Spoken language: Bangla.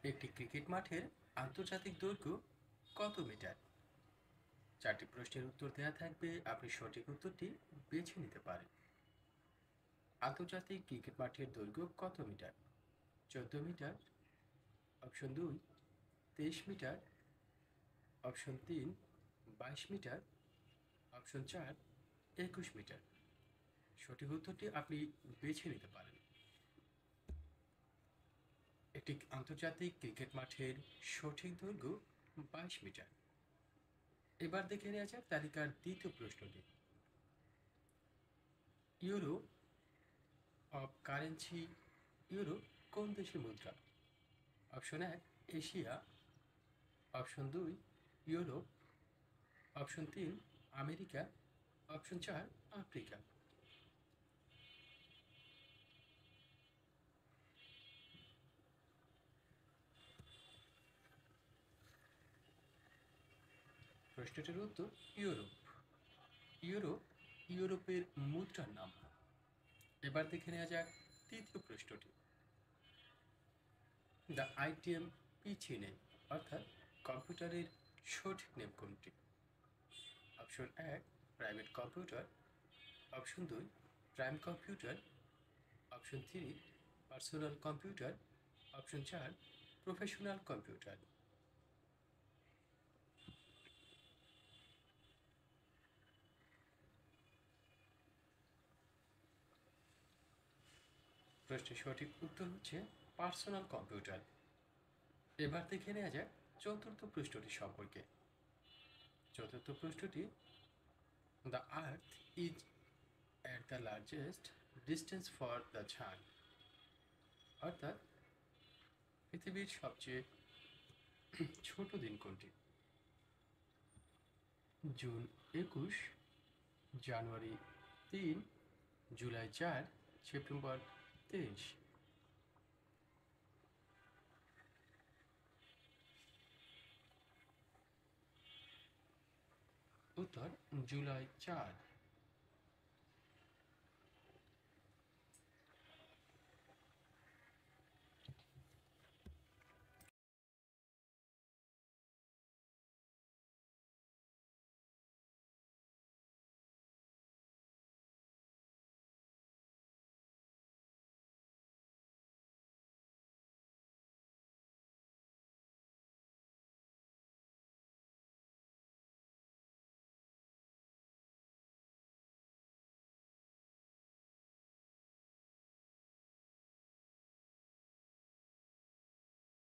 একটি ক্রিকেট মাঠের আন্তর্জাতিক দৈর্ঘ্য কত মিটার? চারটি প্রশ্নের উত্তর দেওয়া থাকবে, আপনি সঠিক উত্তরটি বেছে নিতে পারেন। আন্তর্জাতিক ক্রিকেট মাঠের দৈর্ঘ্য কত metre? 14 metre, option 2 23 metre, option 3 22 metre, option 4 21 metre. সঠিক উত্তরটি আপনি বেছে নিতে পারেন। একটি আন্তর্জাতিক ক্রিকেট মাঠের সঠিক দৈর্ঘ্য 22 মিটার। এবার দেখে নেওয়া যাক তালিকার দ্বিতীয় প্রশ্নটি। ইউরো অফ কারেন্সি, ইউরো কোন দেশের মুদ্রা? Option 1 Asia, option 2 Europe, option 3 America, option 4 Africa. প্রশ্নটির উত্তর ইউরোপ। ইউরো ইউরোপের মুদ্রার নাম। এবার দেখে নেওয়া যাক তৃতীয় প্রশ্নটি। দ্য আইটিএম পিসি নেম, অর্থাৎ কম্পিউটারের সঠিক নেম কোনটি? Option 1 private computer, option 2 prime computer, option 3 personal computer, option 4 professional computer. প্রশ্নের সঠিক উত্তর হচ্ছে পার্সোনাল কম্পিউটার। এবার দেখে নেওয়া যাক চতুর্থ প্রশ্নটি সম্পর্কে। চতুর্থ প্রশ্নটি, the earth is at the largest distance for the sun, অর্থাৎ পৃথিবীর সবচেয়ে ছোট দিন কোনটি? জুন 21, জানুয়ারি 3, জুলাই 4, সেপ্টেম্বর 23। উত্তর জুলাই 4।